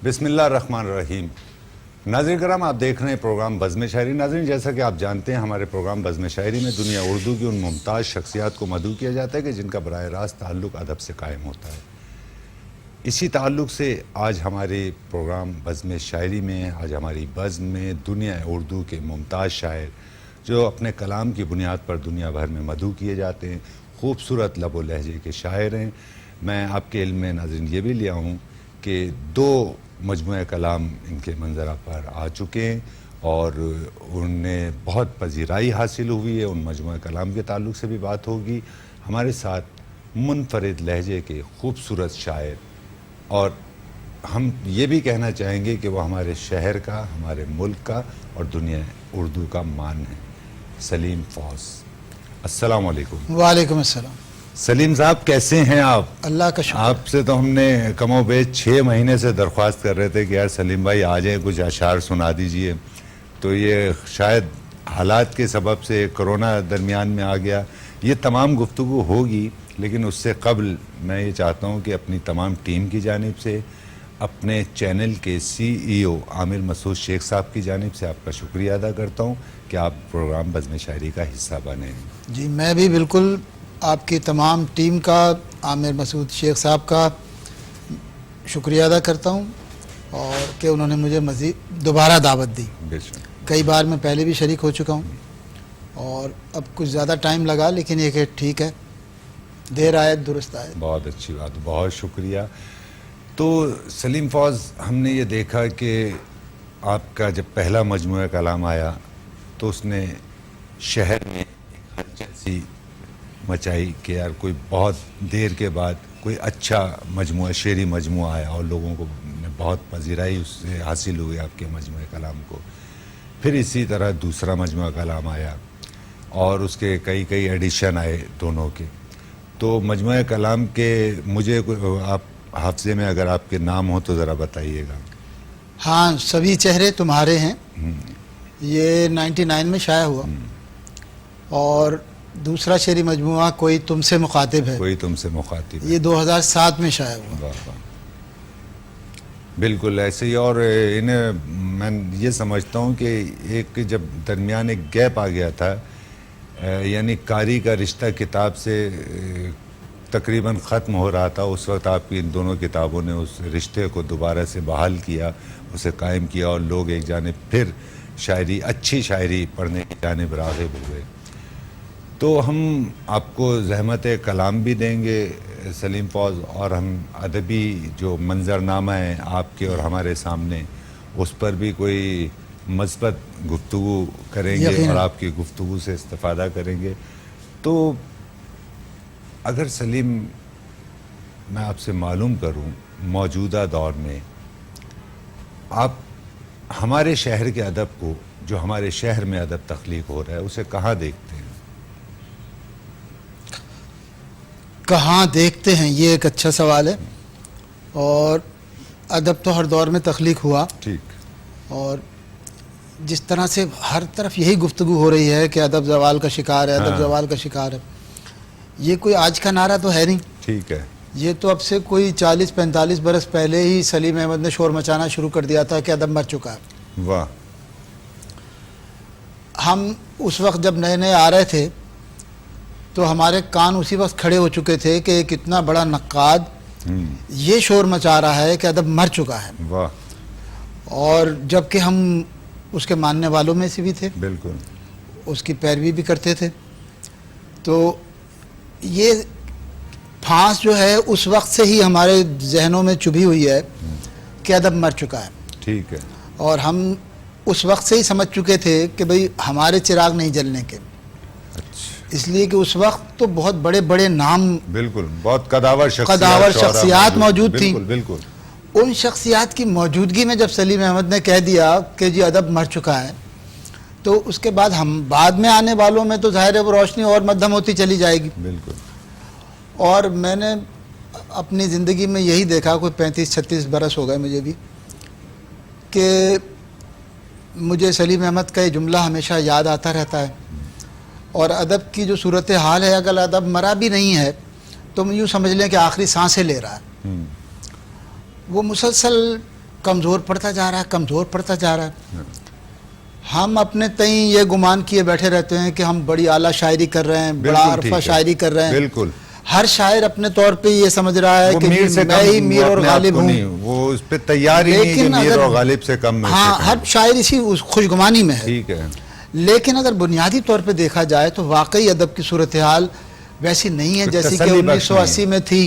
بسم اللہ الرحمن الرحیم. ناظرین کرام، آپ دیکھ رہے ہیں پروگرام بزم شاعری. ناظرین، جیسا کہ آپ جانتے ہیں ہمارے پروگرام بزم شاعری میں دنیا اردو کی ان ممتاز شخصیات کو مدعو کیا جاتا ہے کہ جن کا براہ راست تعلق ادب سے قائم ہوتا ہے. اسی تعلق سے آج ہمارے پروگرام بزم شاعری میں، آج ہماری بزم میں دنیا اردو کے ممتاز شاعر جو اپنے کلام کی بنیاد پر دنیا بھر میں مدعو کیے جاتے ہیں، خوبصورت لب و لہجے کے شاعر ہیں. میں آپ کے علم میں ناظرین یہ بھی لیا ہوں کہ 2 مجموعہ کلام ان کے منظرہ پر آ چکے ہیں اور انہیں بہت پذیرائی حاصل ہوئی ہے. ان مجموعہ کلام کے تعلق سے بھی بات ہوگی. ہمارے ساتھ منفرد لہجے کے خوبصورت شاعر، اور ہم یہ بھی کہنا چاہیں گے کہ وہ ہمارے شہر کا، ہمارے ملک کا اور دنیا اردو کا مان ہے، سلیم فوز. السلام علیکم. وعلیکم السلام. سلیم صاحب، کیسے ہیں آپ؟ اللہ کا شکر. آپ سے تو ہم نے کم و بیش 6 مہینے سے درخواست کر رہے تھے کہ یار سلیم بھائی آ جائیں، کچھ اشعار سنا دیجئے. تو یہ شاید حالات کے سبب سے کرونا درمیان میں آ گیا. یہ تمام گفتگو ہوگی، لیکن اس سے قبل میں یہ چاہتا ہوں کہ اپنی تمام ٹیم کی جانب سے، اپنے چینل کے CEO عامر مسعود شیخ صاحب کی جانب سے آپ کا شکریہ ادا کرتا ہوں کہ آپ پروگرام بزم شاعری کا حصہ بنے. جی، میں بھی بالکل آپ کی تمام ٹیم کا، عامر مسعود شیخ صاحب کا شکریہ ادا کرتا ہوں، اور کہ انہوں نے مجھے مزید دوبارہ دعوت دی. بے شک. کئی بار میں پہلے بھی شریک ہو چکا ہوں اور اب کچھ زیادہ ٹائم لگا، لیکن یہ کہ ٹھیک ہے، دیر آئے درست آئے. بہت اچھی بات، بہت شکریہ. تو سلیم فوز، ہم نے یہ دیکھا کہ آپ کا جب پہلا مجموعہ کلام آیا تو اس نے شہر میں ایک ہلچل سی مچائی کہ یار کوئی بہت دیر کے بعد کوئی اچھا مجموعہ، شعری مجموعہ آیا اور لوگوں کو بہت پذیرائی اس سے حاصل ہوئی آپ کے مجموعہ کلام کو. پھر اسی طرح دوسرا مجموعہ کلام آیا اور اس کے کئی ایڈیشن آئے دونوں کے. تو مجموعہ کلام کے مجھے آپ حافظے میں اگر آپ کے نام ہو تو ذرا بتائیے گا. ہاں، سبھی چہرے تمہارے ہیں، یہ 99 میں شائع ہوا. اور دوسرا شعری مجموعہ کوئی تم سے مخاطب ہے، کوئی تم سے مخاطب ہے، یہ 2007 میں شائع ہوا. واہ واہ، بالکل ایسے ہی. اور انہیں میں یہ سمجھتا ہوں کہ ایک جب درمیان ایک گیپ آ گیا تھا، یعنی قاری کا رشتہ کتاب سے تقریباً ختم ہو رہا تھا، اس وقت آپ کی ان دونوں کتابوں نے اس رشتے کو دوبارہ سے بحال کیا، اسے قائم کیا، اور لوگ ایک جانب پھر شاعری، اچھی شاعری پڑھنے کی جانب راغب ہوئے. تو ہم آپ کو زحمت کلام بھی دیں گے سلیم فوز، اور ہم ادبی جو منظرنامہ ہے آپ کے اور ہمارے سامنے، اس پر بھی کوئی مثبت گفتگو کریں گے اور آپ کی گفتگو سے استفادہ کریں گے. تو اگر سلیم میں آپ سے معلوم کروں، موجودہ دور میں آپ ہمارے شہر کے ادب کو، جو ہمارے شہر میں ادب تخلیق ہو رہا ہے، اسے کہاں دیکھتے ہیں؟ کہاں دیکھتے ہیں، یہ ایک اچھا سوال ہے. اور ادب تو ہر دور میں تخلیق ہوا، ٹھیک، اور جس طرح سے ہر طرف یہی گفتگو ہو رہی ہے کہ ادب زوال کا شکار ہے، ادب زوال کا شکار ہے، یہ کوئی آج کا نعرہ تو ہے نہیں. ٹھیک ہے. یہ تو اب سے کوئی 40-45 برس پہلے ہی سلیم احمد نے شور مچانا شروع کر دیا تھا کہ ادب مر چکا ہے. واہ. ہم اس وقت جب نئے نئے آ رہے تھے تو ہمارے کان اسی وقت کھڑے ہو چکے تھے کہ ایک اتنا بڑا نقاد یہ شور مچا رہا ہے کہ ادب مر چکا ہے. واہ. اور جب کہ ہم اس کے ماننے والوں میں سے بھی تھے، بالکل اس کی پیروی بھی کرتے تھے. تو یہ پھانس جو ہے اس وقت سے ہی ہمارے ذہنوں میں چبھی ہوئی ہے کہ ادب مر چکا ہے. ٹھیک ہے. اور ہم اس وقت سے ہی سمجھ چکے تھے کہ بھئی ہمارے چراغ نہیں جلنے کے. اس لیے کہ اس وقت تو بہت بڑے بڑے نام، بالکل بہت قداور شخصیات موجود تھیں. بالکل. ان شخصیات کی موجودگی میں جب سلیم احمد نے کہہ دیا کہ جی ادب مر چکا ہے، تو اس کے بعد ہم بعد میں آنے والوں میں تو ظاہر ہے وہ روشنی اور مدھم ہوتی چلی جائے گی. بالکل. اور میں نے اپنی زندگی میں یہی دیکھا، کوئی 35-36 برس ہو گئے مجھے بھی، کہ مجھے سلیم احمد کا یہ جملہ ہمیشہ یاد آتا رہتا ہے. اور ادب کی جو صورتحال ہے، اگر ادب مرا بھی نہیں ہے تو یوں سمجھ لیں کہ آخری سانسیں لے رہا ہے. وہ مسلسل कमज़ोर पड़ता जा रहा है, कमज़ोर पड़ता जा रहा है। हम अपने तई ये गुमान किए बैठे रहते हैं कि हम बड़ी आला शायरी कर रहे हैं, बड़ा अरफा शायरी कर रहे हैं। बिल्कुल। हर शायर अपने तौर पे ये समझ रहा है कि मैं ही मीर और गालिब हूँ, वो उस पे तैयार ही नहीं कि मीर और गालिब से कम में। हाँ, हर शायर इसी खुशगुमानी में है। ठीक है। लेकिन अगर बुनियादी तौर पे देखा जाए तो वाकई अदब की सूरत हाल वैसी नहीं है जैसी कि 1980 में थी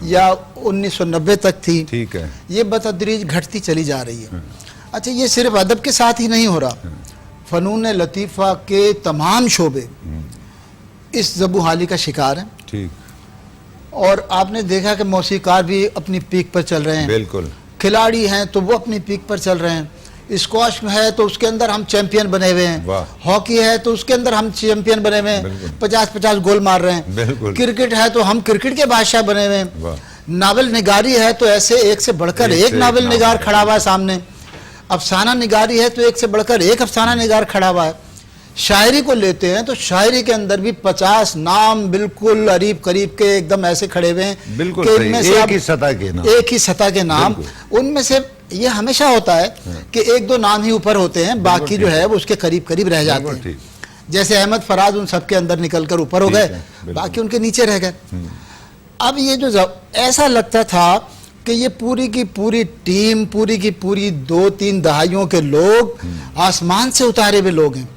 या 1990 तक थी। ठीक है। ये बतदरीज घटती चली जा रही है। अच्छा, ये सिर्फ अदब के साथ ही नहीं हो रहा, फ़नून लतीफ़ा के तमाम शोबे इस ज़बूहाली का शिकार हैं। ठीक। और आपने देखा कि मौसीकार भी अपनी पीक पर चल रहे हैं। बिल्कुल। खिलाड़ी हैं तो वो अपनी पीक पर चल रहे हैं। स्क्वाश में है तो उसके अंदर हम चैंपियन बने हुए हैं। हॉकी है तो उसके अंदर हम चैंपियन बने हुए हैं, 50-50 गोल मार रहे हैं। क्रिकेट है तो हम क्रिकेट के बादशाह बने हुए हैं। नावल निगारी है तो ऐसे एक से बढ़कर एक नावल निगार खड़ा हुआ है सामने। अफसाना निगारी है तो एक से बढ़कर एक अफसाना निगार खड़ा हुआ है। शायरी को लेते हैं तो शायरी के अंदर भी 50 नाम बिल्कुल करीब करीब के एकदम ऐसे खड़े हुए हैं। बिल्कुल एक ही सतह के नाम। उनमें से ये हमेशा होता है कि एक दो नाम ही ऊपर होते हैं, बाकी जो है वो उसके करीब करीब रह जाते हैं। जैसे अहमद फराज उन सबके अंदर निकलकर ऊपर हो गए, बाकी उनके नीचे रह गए। अब ये जो ऐसा लगता था कि ये पूरी की पूरी टीम, पूरी की पूरी 2-3 दहाइयों के लोग आसमान से उतारे हुए लोग हैं,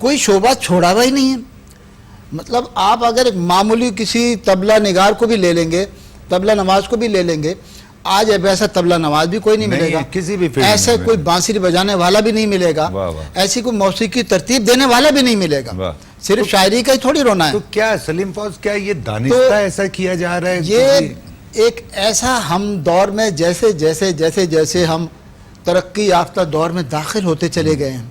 कोई शोबा छोड़ा हुआ ही नहीं है। मतलब आप अगर एक मामूली किसी तबला निगार को भी ले लेंगे, तबला नवाज को भी ले लेंगे, आज अब ऐसा तबला नवाज भी कोई नहीं मिलेगा, किसी भी ऐसे कोई बांसुरी बजाने वाला भी नहीं मिलेगा, ऐसी कोई मौसीकी की तरतीब देने वाला भी नहीं मिलेगा। सिर्फ शायरी का ही थोड़ी रोना है। तो क्या सलीम फौज, क्या ये दानिस्ता ऐसा किया जा रहा है? ये एक ऐसा हम दौर में जैसे जैसे जैसे जैसे हम तरक्की याफ्ता दौर में दाखिल होते चले गए हैं,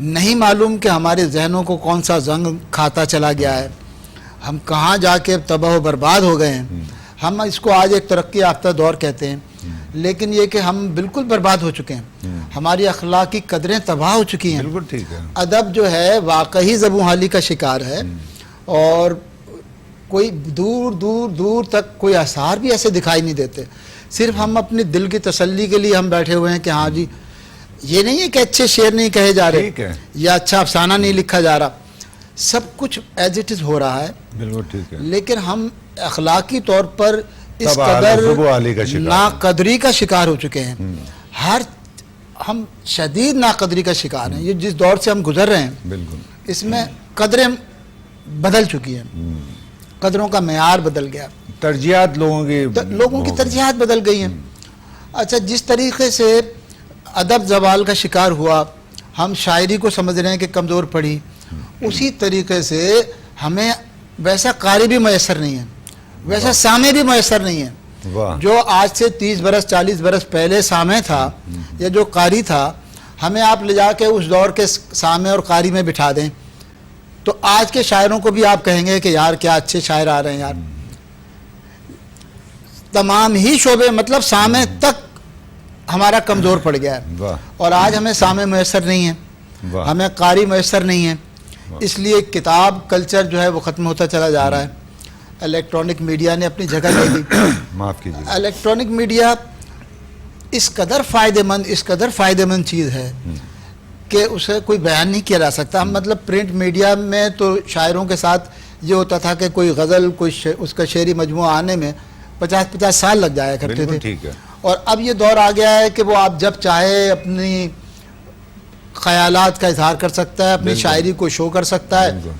नहीं मालूम कि हमारे जहनों को कौन सा जंग खाता चला गया है, हम कहाँ जाके तबाह बर्बाद हो गए हैं। हम इसको आज एक तरक्की याफ्ता दौर कहते हैं, लेकिन ये कि हम बिल्कुल बर्बाद हो चुके हैं, हमारी अखलाकी कदरें तबाह हो चुकी हैं। बिल्कुल ठीक है। अदब जो है वाकई ज़बूहाली का शिकार है, और कोई दूर दूर दूर तक कोई आसार भी ऐसे दिखाई नहीं देते। सिर्फ हम अपने दिल की तसल्ली के लिए हम बैठे हुए हैं कि हाँ जी, ये नहीं है कि अच्छे शेर नहीं कहे जा रहे या अच्छा अफसाना नहीं लिखा जा रहा, सब कुछ एज इट इज़ हो रहा है। बिल्कुल ठीक है। लेकिन हम अखलाकी तौर पर इस कदर नाकदरी का शिकार हो चुके हैं, हम शदीद नाकदरी का शिकार हैं। ये जिस दौर से हम गुजर रहे हैं, बिल्कुल इसमें कदरें बदल चुकी हैं, कदरों का मेयार बदल गया, तरजीहात लोगों की तरजीहात बदल गई हैं। अच्छा, जिस तरीके से अदब जवाल का शिकार हुआ, हम शायरी को समझ रहे हैं कि कमज़ोर पड़ी, उसी तरीके से हमें वैसा कारी भी मैसर नहीं है, वैसा सामे भी मैसर नहीं है। जो आज से 30 बरस 40 बरस पहले सामे था या जो कारी था, हमें आप ले जाके उस दौर के सामे और कारी में बिठा दें तो आज के शायरों को भी आप कहेंगे कि यार क्या अच्छे शायर आ रहे हैं यार। तमाम ही शोबे, मतलब सामे तक हमारा कमज़ोर पड़ गया है, और आज हमें सामे मैसर नहीं है, हमें कारी मैसर नहीं है। इसलिए किताब कल्चर जो है वो ख़त्म होता चला जा रहा है। इलेक्ट्रॉनिक मीडिया ने अपनी जगह ले ली। माफ़ कीजिए। इलेक्ट्रॉनिक मीडिया इस कदर फ़ायदेमंद चीज़ है कि उसे कोई बयान नहीं किया जा सकता। मतलब प्रिंट मीडिया में तो शायरों के साथ ये होता था कि कोई गज़ल, कोई उसका शेरी मजमुआ आने में 50-50 साल लग जाया करते थे। ठीक है। और अब ये दौर आ गया है कि वो आप जब चाहे अपनी ख्यालात का इजहार कर सकता है, अपनी शायरी को शो कर सकता है,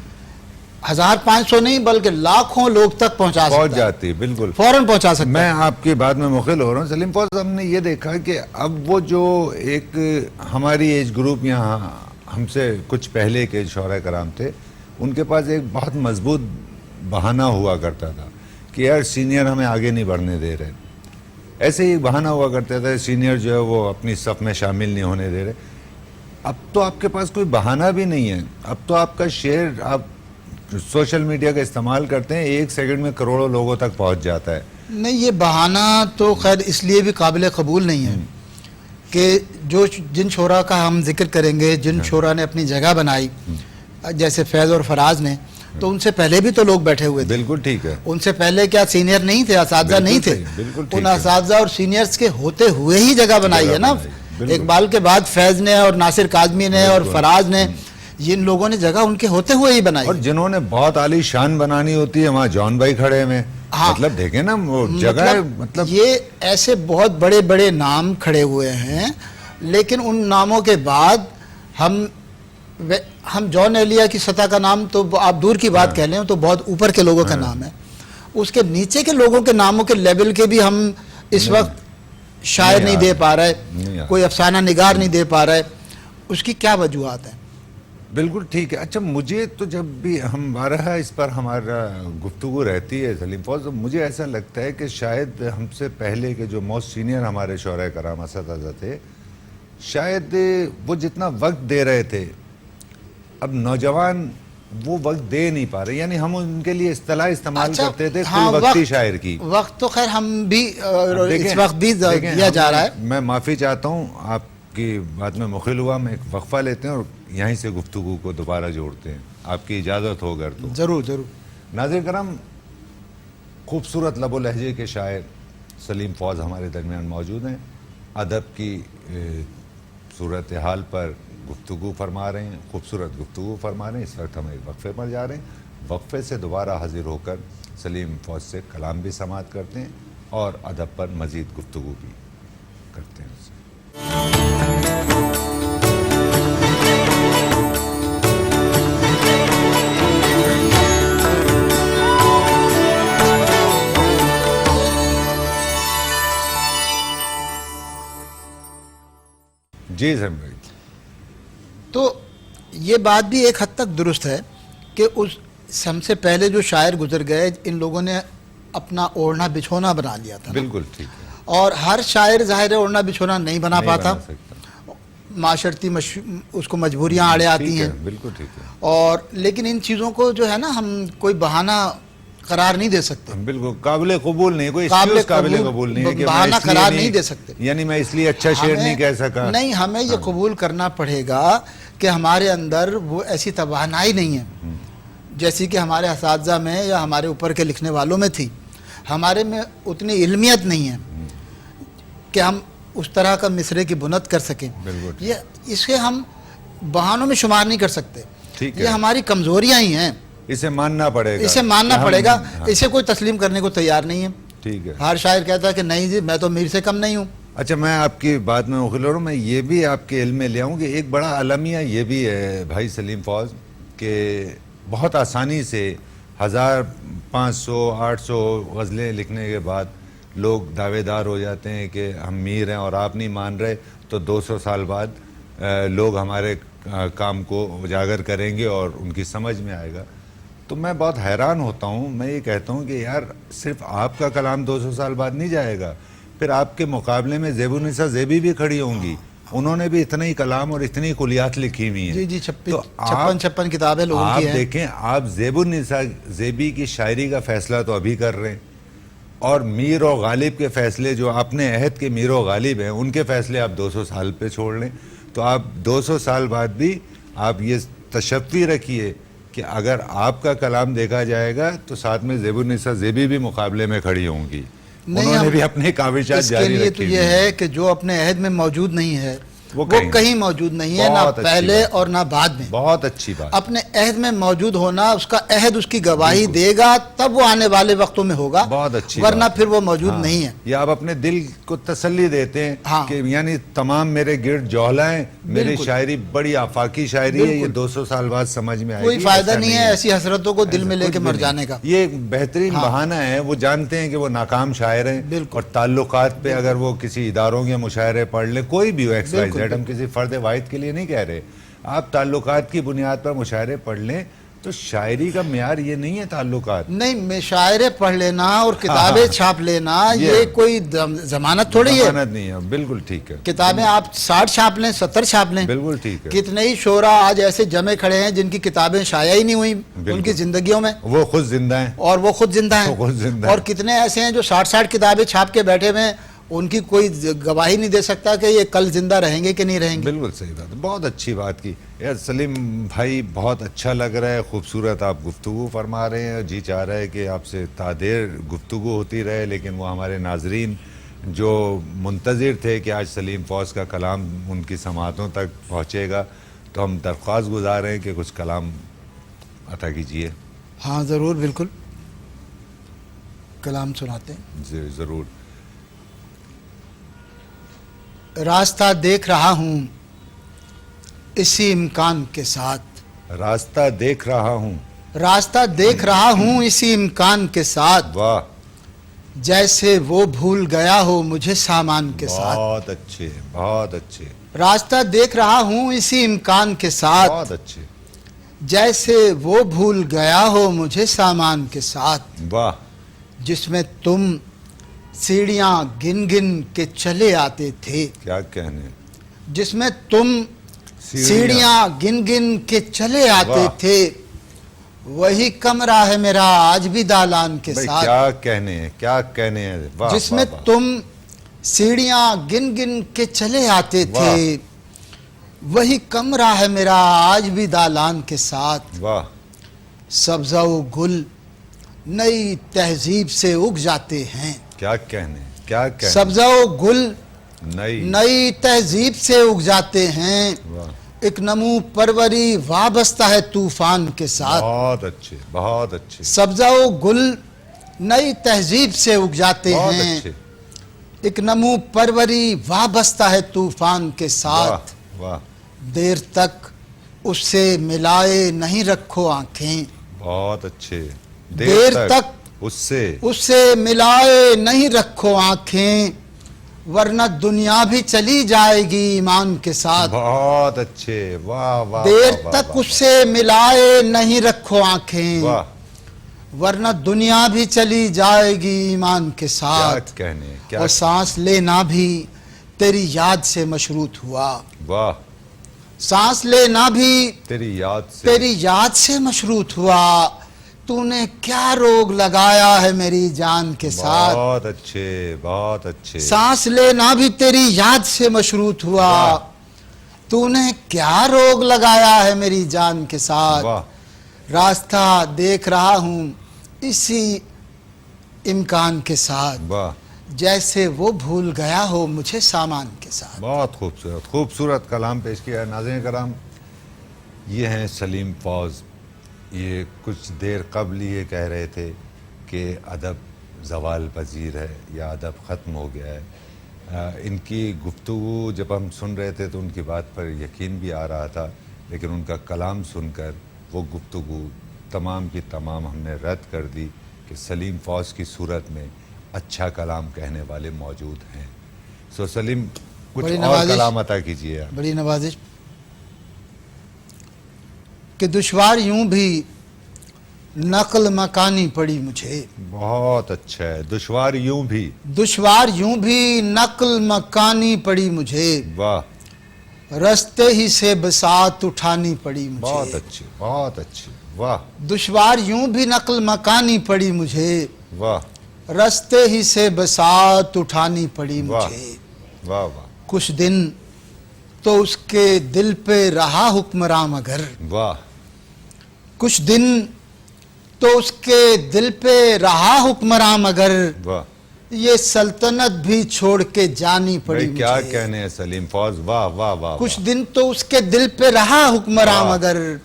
1500 नहीं बल्कि लाखों लोग तक पहुंच जाती है, बिल्कुल फौरन पहुंचा सकता है। मैं आपकी बात में मुखिल हो रहा हूँ सलीम फौज। हमने ये देखा कि अब वो जो एक हमारी एज ग्रुप यहाँ हमसे कुछ पहले के शौरा कराम थे, उनके पास एक बहुत मजबूत बहाना हुआ करता था कि यार सीनियर हमें आगे नहीं बढ़ने दे रहे। ऐसे ही बहाना हुआ करता था, सीनियर जो है वो अपनी सफ़ में शामिल नहीं होने दे रहे। अब तो आपके पास कोई बहाना भी नहीं है, अब तो आपका शेयर, आप सोशल मीडिया का इस्तेमाल करते हैं, 1 सेकंड में करोड़ों लोगों तक पहुंच जाता है। नहीं, ये बहाना तो खैर इसलिए भी काबिल कबूल नहीं है कि जिन शोरा का हम जिक्र करेंगे, जिन शोरा ने अपनी जगह बनाई, जैसे फैज़ और फराज ने, تو ان سے پہلے بھی تو لوگ بیٹھے ہوئے تھے. بالکل ٹھیک ہے. ان سے پہلے کیا سینئر نہیں تھے, اساتذہ نہیں تھے؟ بالکل ٹھیک ان ہے. اساتذہ اور سینئرز کے ہوتے ہوئے ہی جگہ بنائی ہے نا. بالکل. اقبال کے بعد فیض نے اور ناصر کاظمی نے اور بالکل. فراز نے, ان لوگوں نے جگہ ان کے ہوتے ہوئے ہی بنائی. اور جنہوں نے بہت عالی شان بنانی ہوتی ہے وہاں جان بھائی کھڑے ہیں. ہاں. مطلب دیکھیں نا وہ جگہ ہے, مطلب یہ ایسے بہت بڑے بڑے نام کھڑے ہوئے ہیں, لیکن ان ناموں کے بعد ہم جان ایلیا کی سطح کا نام تو آپ دور کی بات کہہ لیں تو بہت اوپر کے لوگوں کا نام ہے. اس کے نیچے کے لوگوں کے ناموں کے لیول کے بھی ہم اس وقت شاعر نہیں دے پا رہے, کوئی افسانہ نگار نہیں دے پا رہے. اس کی کیا وجوہات ہیں؟ بالکل ٹھیک ہے. اچھا مجھے تو جب بھی ہمارا اس پر ہمارا گفتگو رہتی ہے سلیم فوز, مجھے ایسا لگتا ہے کہ شاید ہم سے پہلے کے جو موسٹ سینئر ہمارے شعراء کرام اساتذہ تھے, شاید وہ جتنا وقت دے رہے تھے اب نوجوان وہ وقت دے نہیں پا رہے. یعنی ہم ان کے لیے اصطلاح استعمال کرتے تھے کوئی وقتی شاعر کی. وقت تو خیر ہم بھی اس وقت بھی دیا جا رہا ہے. میں معافی چاہتا ہوں, آپ کی بات میں مخل ہوا. میں ایک وقفہ لیتے ہیں اور یہیں سے گفتگو کو دوبارہ جوڑتے ہیں, آپ کی اجازت ہو اگر تو. ضرور ضرور. ناظرین کرام, خوبصورت لب و لہجے کے شاعر سلیم فوز ہمارے درمیان موجود ہیں. ادب کی صورتحال پر گفتگو فرما رہے ہیں, خوبصورت گفتگو فرما رہے ہیں. اس وقت ہم ایک وقفے پر جا رہے ہیں. وقفے سے دوبارہ حاضر ہو کر سلیم فوز سے کلام بھی سماعت کرتے ہیں اور ادب پر مزید گفتگو بھی کرتے ہیں. جی سر بھائی. تو یہ بات بھی ایک حد تک درست ہے کہ اس ہم سے پہلے جو شاعر گزر گئے ان لوگوں نے اپنا اوڑھنا بچھونا بنا لیا تھا. بالکل ٹھیک ہے. اور ہر شاعر ظاہر اوڑھنا بچھونا نہیں بنا پاتا, معاشرتی اس کو مجبوریاں آڑے آتی ہیں. بالکل ٹھیک ہے. اور لیکن ان چیزوں کو جو ہے نا ہم کوئی بہانہ قرار نہیں دے سکتے. بالکل قابل قبول نہیں, کوئی ایکسکیوز قابل قبول نہیں ہے کہ بہانہ قرار نہیں دے سکتے. یعنی میں اس لیے اچھا شعر نہیں کہہ سکا. نہیں, ہمیں یہ قبول کرنا پڑے گا کہ ہمارے اندر وہ ایسی توانائی نہیں ہے جیسی کہ ہمارے اساتذہ میں یا ہمارے اوپر کے لکھنے والوں میں تھی. ہمارے میں اتنی علمیت نہیں ہے کہ ہم اس طرح کا مصرعے کی بنت کر سکیں. یہ اسے ہم بہانوں میں شمار نہیں کر سکتے. یہ ہماری کمزوریاں ہی ہیں, اسے ماننا پڑے گا. اسے ماننا پڑے گا. اسے کوئی تسلیم کرنے کو تیار نہیں ہے. ٹھیک ہے. ہر شاعر کہتا ہے کہ نہیں جی میں تو میر سے کم نہیں ہوں. اچھا میں آپ کی بات میں مخل ہوں. میں یہ بھی آپ کے علم میں لے آؤں کہ ایک بڑا المیہ یہ بھی ہے بھائی سلیم فوز کہ بہت آسانی سے 1500 800 غزلیں لکھنے کے بعد لوگ دعوے دار ہو جاتے ہیں کہ ہم میر ہیں اور آپ نہیں مان رہے تو 200 سال بعد لوگ ہمارے کام کو اجاگر کریں گے اور ان کی سمجھ میں آئے گا. تو میں بہت حیران ہوتا ہوں. میں یہ کہتا ہوں کہ یار صرف آپ کا کلام 200 سال بعد نہیں جائے گا, پھر آپ کے مقابلے میں زیب النساء زیبی بھی کھڑی ہوں گی. انہوں نے بھی اتنا ہی کلام اور اتنی کلیات لکھی ہوئی ہیں. جی جی 56 کتابیں لوگوں کی ہیں. آپ دیکھیں, آپ زیب النساء زیبی کی شاعری کا فیصلہ تو ابھی کر رہے ہیں اور میر و غالب کے فیصلے جو اپنے عہد کے میر و غالب ہیں ان کے فیصلے آپ 200 سال پہ چھوڑ لیں. تو آپ 200 سال بعد بھی آپ یہ تشفی رکھیے کہ اگر آپ کا کلام دیکھا جائے گا تو ساتھ میں زیب النساء زیبی بھی مقابلے میں کھڑی ہوں گی. انہوں نے بھی اپنی کاوشات جاری رکھی. اس کے لیے تو یہ ہے کہ جو اپنے عہد میں موجود نہیں ہے وہ کہیں موجود نہیں ہے, نہ پہلے اور نہ بعد میں. بہت اچھی بات. اپنے عہد میں موجود ہونا, اس کا عہد اس کی گواہی دے گا تب وہ آنے والے وقتوں میں ہوگا. بہت اچھی. ورنہ پھر وہ موجود نہیں ہے. یا آپ اپنے دل کو تسلی دیتے ہیں کہ یعنی تمام میرے گرد جوہلا ہیں, میری شاعری بڑی آفاقی شاعری ہے, یہ 200 سال بعد سمجھ میں آئے گی. کوئی فائدہ نہیں ہے ایسی حسرتوں کو دل میں لے کے مر جانے کا. یہ ایک بہترین بہانہ ہے. وہ جانتے ہیں کہ وہ ناکام شاعر ہیں اور تعلقات پہ اگر وہ کسی اداروں کے مشاعرے پڑھ لیں, کوئی بھی ہو ایکس وائی زیڈ, ہم کسی فرد واحد کے لیے نہیں کہہ رہے, آپ تعلقات کی بنیاد پر مشاعرے پڑھ لیں تو شاعری کا معیار یہ نہیں ہے تعلقات. نہیں, مشاعرے پڑھ لینا اور کتابیں چھاپ لینا یہ کوئی ضمانت تھوڑی ہے. ضمانت نہیں ہے. بالکل ٹھیک ہے. کتابیں آپ 60 چھاپ لیں 70 چھاپ لیں. بالکل ٹھیک ہے. کتنے ہی شعراء آج ایسے جمے کھڑے ہیں جن کی کتابیں شائع ہی نہیں ہوئی ان کی زندگیوں میں, وہ خود زندہ ہیں. اور وہ خود زندہ ہیں. اور کتنے ایسے ہیں جو 60 کتابیں چھاپ کے بیٹھے ہوئے ہیں, उनकी कोई गवाही नहीं दे सकता कि ये कल जिंदा रहेंगे कि नहीं रहेंगे। बिल्कुल सही बात है, बहुत अच्छी बात की यार सलीम भाई, बहुत अच्छा लग रहा है, खूबसूरत आप गुफ्तगू फरमा रहे हैं। जी चाह रहा है कि आपसे तादेर गुफ्तगू होती रहे, लेकिन वो हमारे नाजरीन जो मुंतज़िर थे कि आज सलीम फ़ौज़ का कलाम उनकी समातों तक पहुँचेगा, तो हम दरख्वास्त गुजार रहे हैं कि कुछ कलाम अता कीजिए। हाँ ज़रूर, बिल्कुल कलाम सुनाते हैं। जी ज़रूर। रास्ता देख रहा हूँ इसी इम्कान के साथ, रास्ता देख रहा हूँ, रास्ता देख रहा हूँ इसी इम्कान के साथ, वाह, जैसे वो भूल गया हो मुझे सामान के साथ। बहुत अच्छे, बहुत अच्छे, रास्ता देख रहा हूँ इसी इम्कान के साथ, बहुत अच्छे, जैसे वो भूल गया हो मुझे सामान के साथ, वाह, जिसमें तुम सीढ़ियां गिन गिन के चले आते थे, क्या कहने, जिसमें तुम सीढ़ियां गिन गिन के चले आते वाह। थे, वही कमरा है मेरा आज भी दालान के भाई साथ। क्या कहने हैं, क्या कहने हैं, वाह, जिसमें वाह, वाह। तुम सीढ़ियां गिन गिन के चले आते थे, वही कमरा है मेरा आज भी दालान के साथ। वाह, सब्ज़ा व गुल नई तहजीब से उग जाते हैं, क्या कहने, क्या कहने, सब्ज़ा व गुल नई, नई तहजीब से उग जाते हैं, वाह, एक नमू परवरी वाबस्ता है तूफान के साथ। बहुत अच्छे, बहुत अच्छे, सब्ज़ा व गुल नई तहजीब से उग जाते बहुत हैं, अच्छे, एक नमू परवरी वाबस्ता है तूफान के साथ। वाह, वाह, देर तक उससे मिलाए नहीं रखो आंखें, बहुत अच्छे, देर तक उससे मिलाए नहीं रखो आंखें, वरना दुनिया भी चली जाएगी ईमान के साथ। बहुत अच्छे, वाह, वाह, देर वाह, तक वाह, उससे मिलाए नहीं रखो आंखें, वाह, वरना दुनिया भी चली जाएगी ईमान के क्या साथ। कहने, क्या, और सांस लेना भी तेरी याद से मशरूत हुआ, वाह, सांस लेना भी तेरी याद से, तेरी याद से मशरूत हुआ, तूने क्या रोग लगाया है मेरी जान के साथ। बहुत अच्छे, बहुत अच्छे, सांस लेना भी तेरी याद से मशरूत हुआ, वाह। तूने क्या रोग लगाया है मेरी जान के साथ। वाह, रास्ता देख रहा हूँ इसी इम्कान के साथ, वाह, जैसे वो भूल गया हो मुझे सामान के साथ। बहुत खूबसूरत, खूबसूरत कलाम पेश किया। नाज़रीन कराम, ये हैं सलीम फ़ौज़। ये कुछ देर कबल ये कह रहे थे कि अदब ज़वाल पजीर है या अदब ख़त्म हो गया है। इनकी गुफ्तगू जब हम सुन रहे थे तो उनकी बात पर यकीन भी आ रहा था, लेकिन उनका कलाम सुनकर वो गुफ्तगू तमाम की तमाम हमने रद्द कर दी कि सलीम फ़ौज़ की सूरत में अच्छा कलाम कहने वाले मौजूद हैं। सो सलीम, कुछ बड़ी और नवाजिश, कलाम अता कीजिए आप। बड़ी नवाजिश कि दुश्वार यूं भी नकल मकानी पड़ी मुझे। बहुत अच्छा है, दुश्वार यूं भी, दुश्वार यूं भी नकल मकानी पड़ी मुझे, वाह, रस्ते ही से बसात उठानी पड़ी बहुत मुझे। अच्छे, बहुत अच्छे, वाह, दुश्वार यूं भी नकल मकानी पड़ी मुझे, वाह, रस्ते ही से बसात उठानी पड़ी वाह, मुझे। वाह, वाह, कुछ दिन तो उसके दिल पे रहा हुक्मरां मगर, वाह, कुछ दिन तो उसके दिल पे रहा हुक्मरां मगर, वाह, ये सल्तनत भी छोड़ के जानी पड़ी भाई क्या मुझे। कहने हैं सलीम फ़ौज़, वाह, वाह, वाह, कुछ वाह, दिन तो उसके दिल पे रहा हुक्मरां वाह। मगर,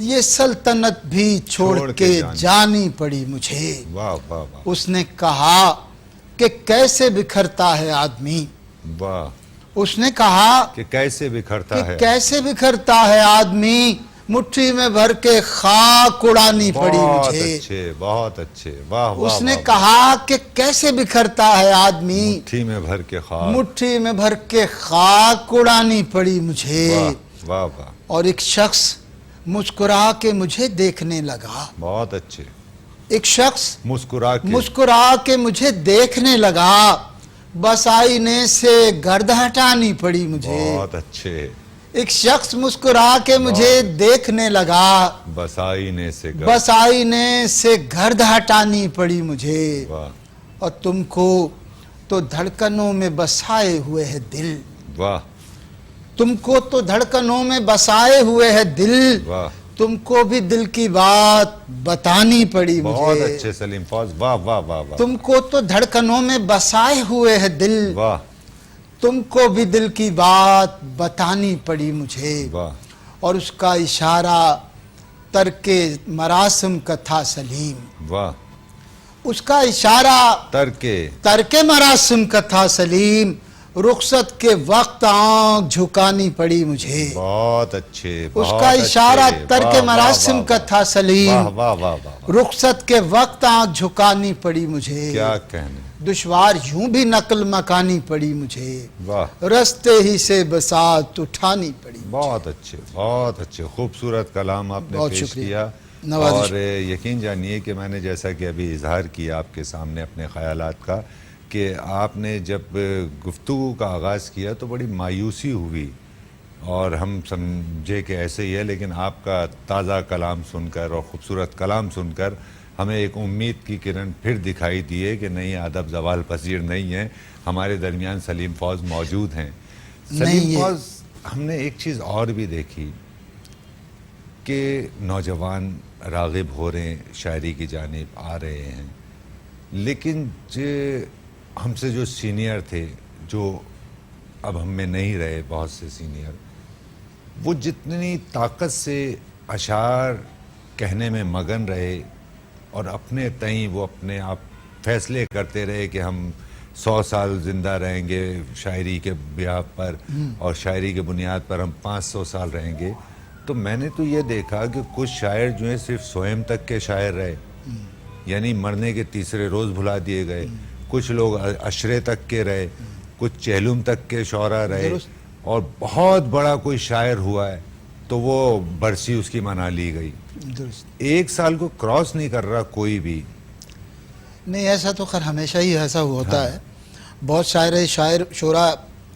ये सल्तनत भी छोड़ के जानी पड़ी मुझे। वाह, वाह, वाह, उसने कहा कि कैसे बिखरता है आदमी, वाह, उसने कहा कि कैसे बिखरता है, कि कैसे बिखरता है आदमी, मुट्ठी में भर के खाक उड़ानी पड़ी बहुत मुझे। अच्छे, बहुत अच्छे, वाह, वाह, उसने वाह, कहा कि कैसे बिखरता है आदमी, मुट्ठी में भर के खाक, मुट्ठी में भर के खाक उड़ानी पड़ी मुझे। वाह, वाह, वाह, और एक शख्स मुस्कुरा के मुझे देखने लगा, बहुत अच्छे, एक शख्स मुस्कुरा के मुझे देखने लगा, बस आईने से गर्द हटानी पड़ी मुझे। बहुत अच्छे, एक शख्स मुस्कुरा के मुझे देखने लगा, बस आईने से बस आईने से गर्द हटानी पड़ी मुझे। वाह, और तुमको तो धड़कनों में बसाए हुए है दिल, वाह तुमको तो धड़कनों में बसाए हुए है दिल, वाह, तुमको भी दिल की बात बतानी पड़ी बहुत मुझे। अच्छे सलीम फौज, वाह वाह वाह वाह, तुमको तो धड़कनों में बसाए हुए है दिल, वाह तुमको भी दिल की बात बतानी पड़ी मुझे। वाह, और उसका इशारा तरके मरासिम का था सलीम, वाह, उसका इशारा तरके तरके मरासिम का था सलीम, रुखसत के वक्त आंख झुकानी पड़ी मुझे। बहुत अच्छे, बहुत उसका इशारा अच्छे, तरके वाह, वाह, मरासिम वाह, का था वाह सलीम, वाह वाह वाह वाह, रुखसत के वक्त आंख झुकानी पड़ी मुझे। क्या कहने, दुश्वार यूं भी नकल मकानी पड़ी मुझे, वाह, रस्ते ही से बसात उठानी पड़ी। बहुत अच्छे खूबसूरत कलाम आपने बहुत पेश शुक्रिया। किया। नवाजिश। और यकीन जानिए कि मैंने जैसा कि अभी इजहार किया आपके सामने अपने ख़यालात का, कि आपने जब गुफ्तगू का आगाज़ किया तो बड़ी मायूसी हुई और हम समझे कि ऐसे ही है, लेकिन आपका ताज़ा कलाम सुनकर और ख़ूबसूरत कलाम सुनकर हमें एक उम्मीद की किरण फिर दिखाई दी है कि नहीं, अदब ज़वाल पसीर नहीं है, हमारे दरमियान सलीम फौज मौजूद हैं। सलीम फौज, हमने एक चीज़ और भी देखी कि नौजवान राग़िब हो रहे हैं, शायरी की जानिब आ रहे हैं, लेकिन हमसे जो सीनियर थे, जो अब हम में नहीं रहे बहुत से सीनियर, वो जितनी ताकत से अशार कहने में मगन रहे और अपने तईं वो अपने आप फैसले करते रहे कि हम 100 साल ज़िंदा रहेंगे शायरी के बिहाफ पर और शायरी के बुनियाद पर हम 500 साल रहेंगे, तो मैंने तो ये देखा कि कुछ शायर जो हैं सिर्फ स्वयं तक के शायर रहे, यानी मरने के तीसरे रोज़ भुला दिए गए। कुछ लोग अशरे तक के रहे, कुछ चहलुम तक के शौरा रहे, और बहुत बड़ा कोई शायर हुआ है तो वो बरसी उसकी मना ली गई। 1 साल को क्रॉस नहीं कर रहा कोई भी। नहीं, ऐसा तो खैर हमेशा ही ऐसा होता है। बहुत शायर शोरा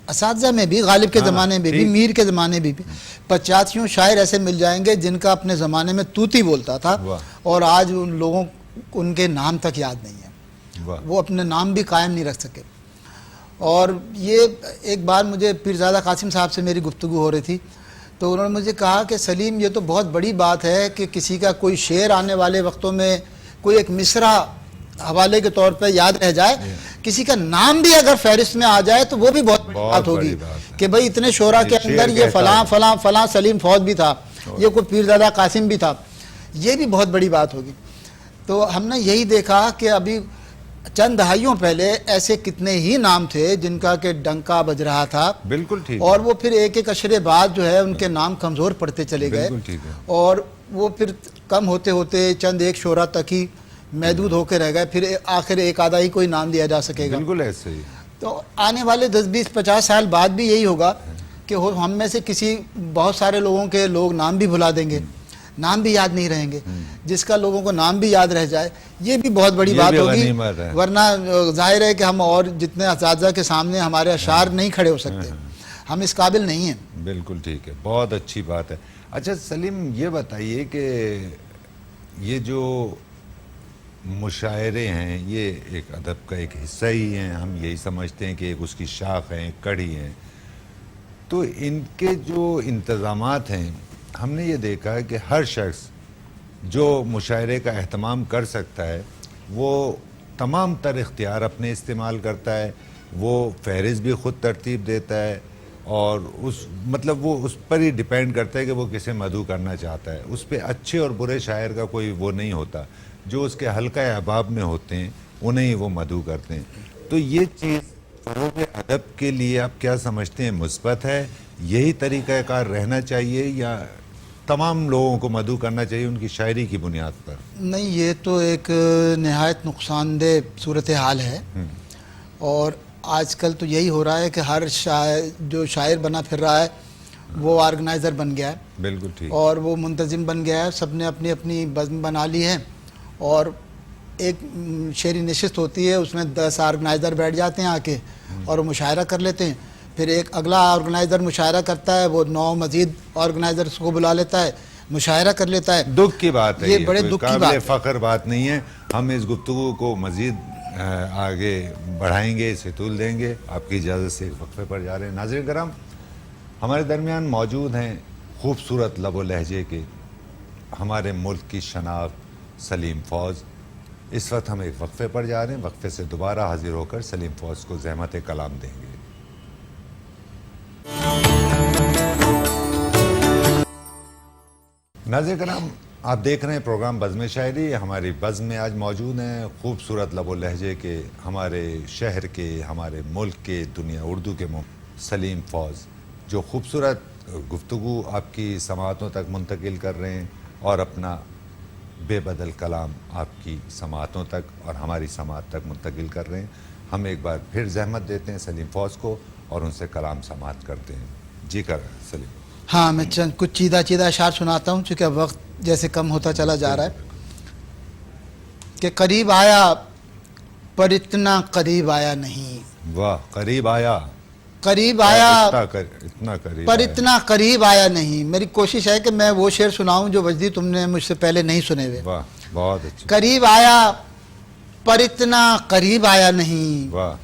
असातिज़ा में भी, गालिब के ज़माने में भी, मीर के ज़माने में भी 85 शायर ऐसे मिल जाएंगे जिनका अपने ज़माने में तूती बोलता था और आज उन लोगों उनके नाम तक याद नहीं है, वो अपने नाम भी कायम नहीं रख सके। और ये एक बार मुझे पीरज़ादा कासिम साहब से मेरी गुफ्तगू हो रही थी, तो उन्होंने मुझे कहा कि सलीम, ये तो बहुत बड़ी बात है कि किसी का कोई शेर आने वाले वक्तों में कोई एक मिसरा हवाले के तौर पर याद रह जाए, किसी का नाम भी अगर फहरिस्त में आ जाए तो वो भी बहुत बड़ी बात होगी कि भाई इतने शोरा के अंदर ये फलां फलां फलां सलीम फौज भी था, ये कोई पीरज़ादा कासिम भी था, ये भी बहुत बड़ी बात होगी। तो हमने यही देखा कि अभी चंद दहाइयों पहले ऐसे कितने ही नाम थे जिनका के डंका बज रहा था, बिल्कुल ठीक, और वो फिर एक एक अशरे बाद जो है उनके नाम कमज़ोर पड़ते चले गए, और वो फिर कम होते होते चंद एक शोरा तक ही महदूद होकर रह गए, फिर आखिर एक आधा ही कोई नाम लिया जा सकेगा। बिल्कुल ऐसे ही। तो आने वाले 10, 20, 50 साल बाद भी यही होगा कि हम में से किसी बहुत सारे लोगों के लोग नाम भी भुला देंगे, नाम भी याद नहीं रहेंगे। जिसका लोगों को नाम भी याद रह जाए ये भी बहुत बड़ी बात होगी, वरना जाहिर है कि हम और जितने असातिज़ा के सामने हमारे अशार नहीं खड़े हो सकते, हम इस काबिल नहीं हैं। बिल्कुल ठीक है, बहुत अच्छी बात है। अच्छा सलीम, ये बताइए कि ये जो मुशायरे हैं ये एक अदब का एक हिस्सा ही हैं, हम यही समझते हैं कि एक उसकी शाख है, कड़ी है, तो इनके जो इंतज़ामात हैं, हमने ये देखा है कि हर शख्स जो मुशायरे का एहतमाम कर सकता है वो तमाम तर इख्तियार अपने इस्तेमाल करता है, वो फहरिस्त भी ख़ुद तरतीब देता है, और उस मतलब वो उस पर ही डिपेंड करता है कि वो किसे मदऊ करना चाहता है। उस पर अच्छे और बुरे शायर का कोई वो नहीं होता, जो उसके हल्का अहबाब में होते हैं उन्हें ही वो मदऊ करते हैं। तो ये चीज़ फ़रोग़ अदब के लिए आप क्या समझते हैं, मुस्बत है, यही तरीक़ाकार रहना चाहिए, या तमाम लोगों को मदऊ करना चाहिए उनकी शायरी की बुनियाद पर? नहीं, ये तो एक नहायत नुकसानदेह सूरत हाल है, और आजकल तो यही हो रहा है कि हर जो शायर बना फिर रहा है वो ऑर्गेनाइज़र बन गया है। बिल्कुल ठीक। और वो मुंतज़िम बन गया है, सब ने अपनी अपनी बज़्म बना ली है, और एक शेरी नशिस्त होती है, उसमें 10 ऑर्गेनाइज़र बैठ जाते हैं आके और वो मुशायरा कर लेते हैं, फिर एक अगला ऑर्गेनाइज़र मुशायरा करता है, वो 9 मज़ीद ऑर्गेनाइज़र्स को बुला लेता है, मुशायरा कर लेता है। दुख की बात है, ये बड़े दुख की बात, फ़ख्र बात नहीं है। हम इस गुफ्तगू को मज़ीद آگے بڑھائیں گے، اسے طول دیں گے. آپ کی اجازت سے ایک وقفے پر جا رہے ہیں. ناظرین کرام، ہمارے درمیان موجود ہیں خوبصورت لب و لہجے کے ہمارے ملک کی شناخت سلیم فوز. اس وقت ہم ایک وقفے پر جا رہے ہیں. وقفے سے دوبارہ حاضر ہو کر سلیم فوز کو زحمت کلام دیں گے. ناظرین کرام، آپ دیکھ رہے ہیں پروگرام بزم شاعری. ہماری بزم میں آج موجود ہیں خوبصورت لب و لہجے کے ہمارے شہر کے، ہمارے ملک کے، دنیا اردو کے سلیم فوز، جو خوبصورت گفتگو آپ کی سماعتوں تک منتقل کر رہے ہیں اور اپنا بے بدل کلام آپ کی سماعتوں تک اور ہماری سماعت تک منتقل کر رہے ہیں. ہم ایک بار پھر زحمت دیتے ہیں سلیم فوز کو اور ان سے کلام سماعت کرتے ہیں. جی کر سلیم. ہاں، میں چند کچھ چیدہ اشعار سناتا ہوں چونکہ وقت جیسے کم ہوتا چلا جا رہا ہے. کہ قریب آیا پر اتنا قریب آیا نہیں. واہ، قریب آیا، قریب آیا اتنا قریب پر آیا. اتنا قریب آیا نہیں. میری کوشش ہے کہ میں وہ شعر سناؤں جو وجدی تم نے مجھ سے پہلے نہیں سنے ہوئے. واہ، بہت اچھا. قریب آیا پر اتنا قریب آیا نہیں. واہ،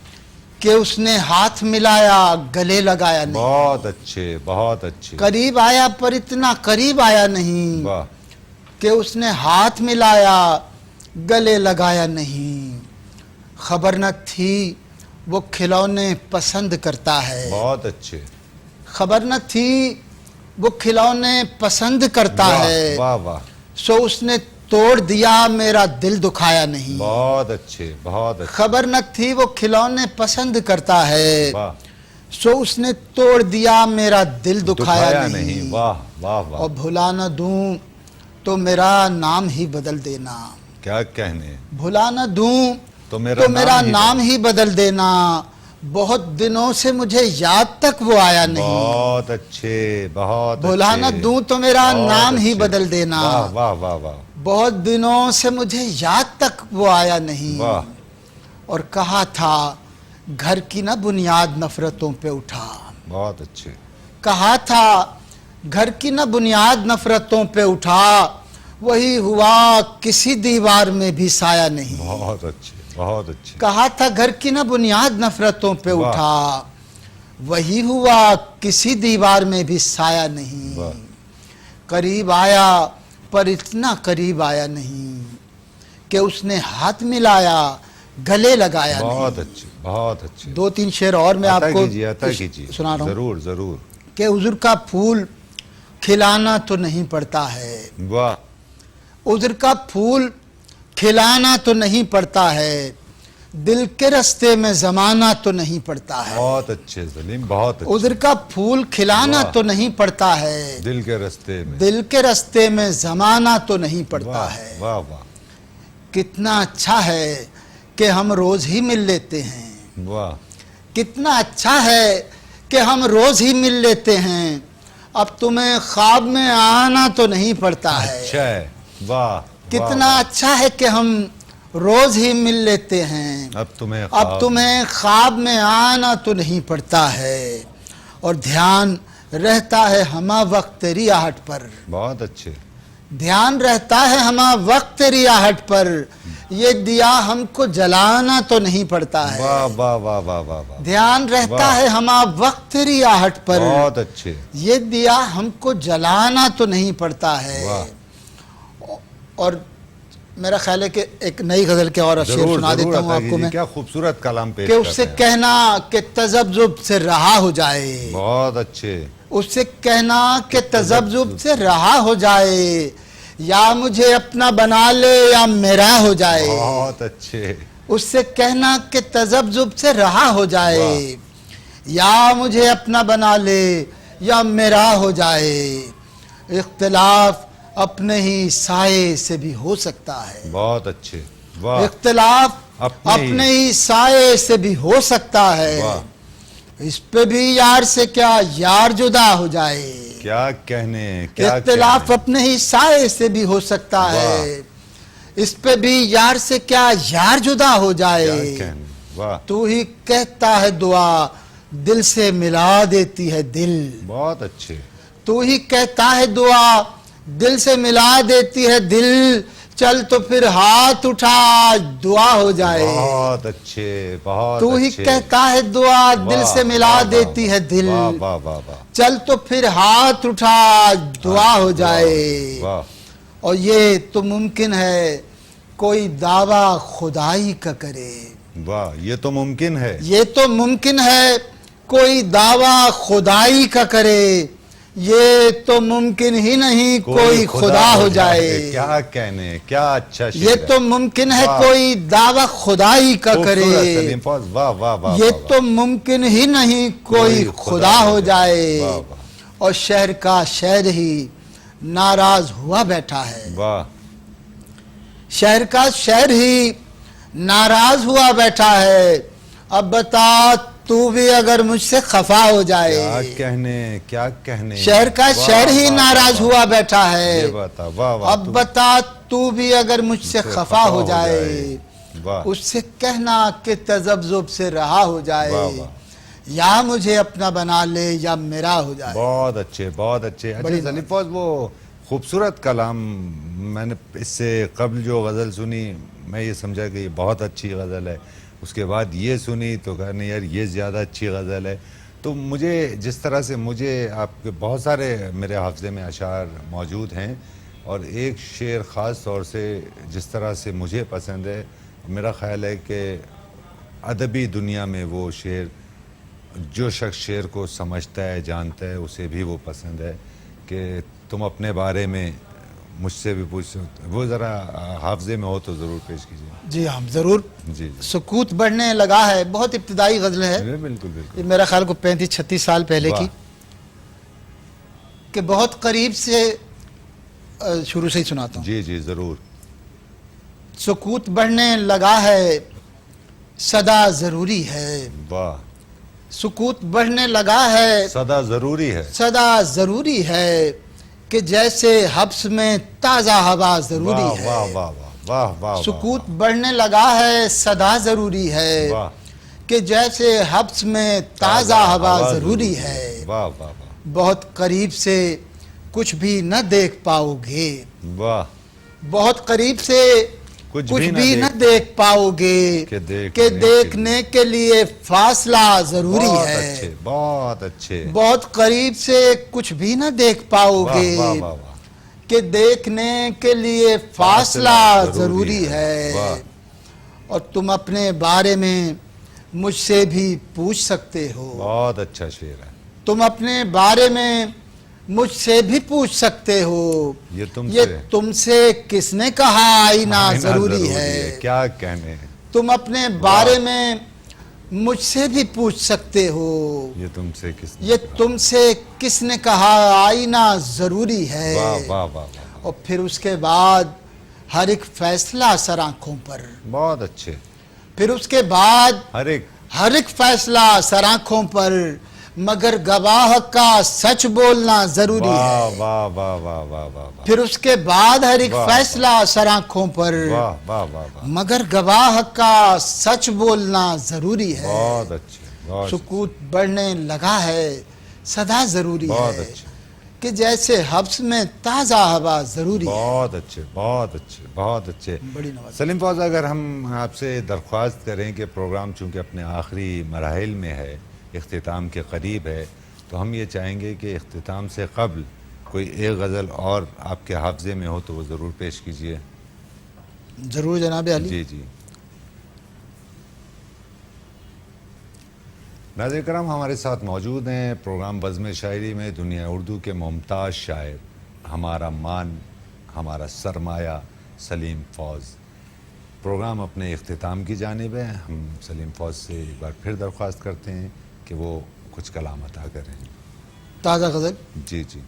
کہ اس نے ہاتھ ملایا گلے لگایا نہیں. بہت اچھے، بہت اچھے. قریب آیا پر اتنا قریب آیا نہیں. واہ، کہ اس نے ہاتھ ملایا گلے لگایا نہیں. خبر نہ تھی وہ کھلونے پسند کرتا ہے. بہت اچھے. خبر نہ تھی وہ کھلونے پسند کرتا واہ، ہے. واہ واہ، سو اس نے توڑ دیا میرا دل دکھایا نہیں. بہت اچھے، بہت اچھے. خبر نہ تھی وہ کھلونے پسند کرتا ہے. واہ، سو اس نے توڑ دیا میرا دل دکھایا نہیں. واہ واہ واہ. اور بھلا نہ دوں تو میرا نام ہی بدل دینا. کیا کہنے. بھلا نہ دوں تو تو میرا نام ہی بدل دینا. بہت دنوں سے مجھے یاد تک وہ آیا نہیں. بہت اچھے، بہت اچھے. بھلا نہ دوں تو میرا بہت نام ہی اچھے. بدل دینا. واہ واہ واہ واہ. بہت دنوں سے مجھے یاد تک وہ آیا نہیں. واہ، اور کہا تھا گھر کی نہ بنیاد نفرتوں پہ اٹھا. بہت اچھے. کہا تھا گھر کی نہ بنیاد نفرتوں پہ اٹھا. وہی ہوا کسی دیوار میں بھی سایہ نہیں. بہت اچھے، بہت اچھے. کہا تھا گھر کی نہ بنیاد نفرتوں پہ واہ. اٹھا. وہی ہوا کسی دیوار میں بھی سایہ نہیں. واہ. قریب آیا پر اتنا قریب آیا نہیں. کہ اس نے ہاتھ ملایا گلے لگایا نہیں. بہت اچھے، بہت اچھے. دو تین شعر اور میں آپ عطا کو کیجیے، عطا کیجیے. سنا رہا ہوں. ضرور ضرور. کہ عذر کا پھول کھلانا تو نہیں پڑتا ہے. واہ، عذر کا پھول کھلانا تو نہیں پڑتا ہے. دل کے رستے میں زمانہ تو نہیں پڑتا ہے. بہت اچھے سلیم، بہت اچھے. عذر کا پھول کھلانا واہ. تو نہیں پڑتا ہے. دل کے رستے میں. دل کے رستے میں زمانہ تو نہیں پڑتا واہ ہے. واہ واہ. کتنا اچھا ہے کہ ہم روز ہی مل لیتے ہیں. واہ، کتنا اچھا ہے کہ ہم روز ہی مل لیتے ہیں. اب تمہیں خواب میں آنا تو نہیں پڑتا ہے. اچھا ہے. واہ. کتنا اچھا ہے کہ ہم روز ہی مل لیتے ہیں. اب تمہیں خواب میں آنا تو نہیں پڑتا ہے. اور دھیان رہتا ہے ہمہ وقت تیری آہٹ پر. بہت اچھے. دھیان رہتا ہے ہمہ وقت تیری آہٹ پر. یہ دیا ہم کو جلانا تو نہیں پڑتا ہے. واہ واہ واہ واہ واہ واہ. دھیان رہتا ہے ہمہ وقت تیری آہٹ پر. بہت اچھے. یہ دیا ہم کو جلانا تو نہیں پڑتا ہے. واہ. اور میرا خیال ہے کہ ایک نئی غزل کے اور شعر سنا دیتا ہوں آپ کو میں. کیا خوبصورت کلام پیش کہ اس سے کرتے ہیں. کہنا کہ تذبذب سے رہا ہو جائے. بہت اچھے. اس سے کہنا کہ تذبذب سے رہا ہو جائے. یا مجھے اپنا بنا لے یا میرا ہو جائے. بہت اچھے. اس سے کہنا کہ تذبذب سے رہا ہو جائے. یا مجھے اپنا بنا لے یا میرا ہو جائے. اختلاف اپنے ہی سائے سے بھی ہو سکتا ہے. بہت اچھے. واہ. اختلاف اپنے ہی سائے سے بھی ہو سکتا ہے. واہ. اس پہ بھی یار سے کیا یار جدا ہو جائے. کیا کہنے. کیا اختلاف کہنے. اپنے ہی سائے سے بھی ہو سکتا ہے. اس پہ بھی یار سے کیا یار جدا ہو جائے. کیا کہنے. واہ. تو ہی کہتا ہے دعا دل سے ملا دیتی ہے دل. بہت اچھے. تو ہی کہتا ہے دعا دل سے ملا دیتی ہے دل. चल तो फिर हाथ उठा दुआ हो जाए। बहुत अच्छे, बहुत तू ही अच्छे। कहता है दुआ दिल वाह, से मिला वाह, देती वाह, है दिल। वाह वाह वाह वाह। चल तो फिर हाथ उठा दुआ हो जाए। वाह और ये तो मुमकिन है कोई दावा खुदाई का करे। वाह, ये तो मुमकिन है। ये तो मुमकिन है कोई दावा खुदाई का करे। ये तो मुमकिन ही नहीं कोई खुदा हो जाए। क्या कहने, क्या अच्छा शेर ये है। तो मुमकिन है वाह। कोई दावा खुदाई का करे। खूबसूरत सलीम फौज, वाह वाह वाह। ये वाह, तो मुमकिन ही नहीं कोई खुदा हो जाए। वाह वाह और शहर का शहर ही नाराज हुआ बैठा है। वाह। शहर का शहर ही नाराज हुआ बैठा है। अब बता तू भी अगर मुझसे खफा हो जाए। क्या कहने। शहर का वाह, शहर ही वाह, नाराज वाह, हुआ बैठा है। ये बता, वाह वाह। अब बता तू भी अगर मुझसे खफा हो जाए। वाह उससे कहना कि तजब्जुब से रहा हो जाए। वाह वाह। या मुझे अपना बना ले या मेरा हो जाए। बहुत अच्छे, बहुत अच्छे। अच्छा बड़ी सलीम फौज, वो खूबसूरत कलाम मैंने इससे कबल जो गज़ल सुनी, मैं ये समझा कि ये बहुत अच्छी गज़ल है। उसके बाद ये सुनी तो कहा नहीं यार ये ज़्यादा अच्छी गज़ल है। तो मुझे जिस तरह से मुझे आपके बहुत सारे मेरे हाफ़ज़े में अशार मौजूद हैं, और एक शेर ख़ास तौर से जिस तरह से मुझे पसंद है, मेरा ख़्याल है कि अदबी दुनिया में वो शेर, जो शख्स शेर को समझता है, जानता है, उसे भी वो पसंद है कि तुम अपने बारे में मुझसे भी पूछ सकते। वो ज़रा हाफ़ज़े में हो तो ज़रूर पेश कीजिए। जी हाँ ज़रूर। जी जी सुकूत बढ़ने लगा है, बहुत इब्तिदाई गज़ल है। बिल्कुल ये बिल्कुल। मेरा ख्याल को 35-36 साल पहले की, वाह। कि बहुत करीब से शुरू से ही सुनाता हूँ। जी जी ज़रूर। सुकूत बढ़ने लगा है सदा ज़रूरी है। वाह। सुकूत बढ़ने लगा है सदा ज़रूरी है। सदा ज़रूरी है कि जैसे हब्स में ताज़ा हवा ज़रूरी वाह है। वाह वाह वाह वाह वाह। सुकूत बढ़ने लगा है सदा ज़रूरी है वाह। कि जैसे हब्स में ताज़ा हवा ज़रूरी है। वाह वाह वाह बहुत करीब से कुछ भी न देख पाओगे। वाह। बहुत करीब से कुछ कुछ भी न भी न देख- देख पाओगे कि कि देखने के लिए फासला ज़रूरी बहुत है। अच्छे, बहुत अच्छे। बहुत करीब से कुछ भी न देख पाओगे वाह वाह वाह। कि देखने के लिए फासला ज़रूरी है। वाह। और तुम अपने बारे में मुझसे भी पूछ सकते हो। बहुत अच्छा शेर है। तुम अपने बारे में मुझसे भी पूछ सकते हो। ये ये तुमसे किसने कहा आईना आईना ज़रूरी है। क्या कहने। तुम अपने बारे में मुझसे भी पूछ सकते हो। ये तुमसे किसने ये कहा? तुमसे किसने कहा आईना ज़रूरी है। वाह वाह वाह वाह। और फिर उसके बाद हर एक फैसला सर आँखों पर। बहुत अच्छे। फिर उसके बाद हर एक फैसला सर आँखों पर, मगर गवाह का सच बोलना ज़रूरी वाह है। वाह वाह वाह वाह वाह वाह। फिर उसके बाद हर एक वाह, फैसला सर आँखों पर, वाह वाह वाह वाह। मगर गवाह का सच बोलना ज़रूरी है। बहुत अच्छे, बहुत सुकूत बढ़ने लगा है सदा ज़रूरी बहुत है अच्छे, कि जैसे हब्स में ताज़ा हवा ज़रूरी है। बहुत अच्छे, बहुत अच्छे, बहुत अच्छे। बड़ी नवाज़। सलीम फौज, अगर हम आपसे दरख्वास्त करें कि प्रोग्राम चूँकि अपने आखिरी मराहिल में है, इख्तिताम के करीब है, तो हम ये चाहेंगे कि इख्तिताम से क़ब्ल कोई एक गज़ल और आपके हाफ़ज़े में हो तो वो ज़रूर पेश कीजिए। ज़रूर जनाब अली। जी जी। नाज़रीन करम, हमारे साथ मौजूद हैं प्रोग्राम बज़्म शायरी में दुनिया उर्दू के मुमताज़ शायर, हमारा मान, हमारा सरमाया, सलीम फौज। प्रोग्राम अपने इख्तिताम की जानिब है। हम सलीम फौज से एक बार फिर दरख्वास्त करते हैं कि वो कुछ कलाम अता करें। ताज़ा गज़ल जी जी।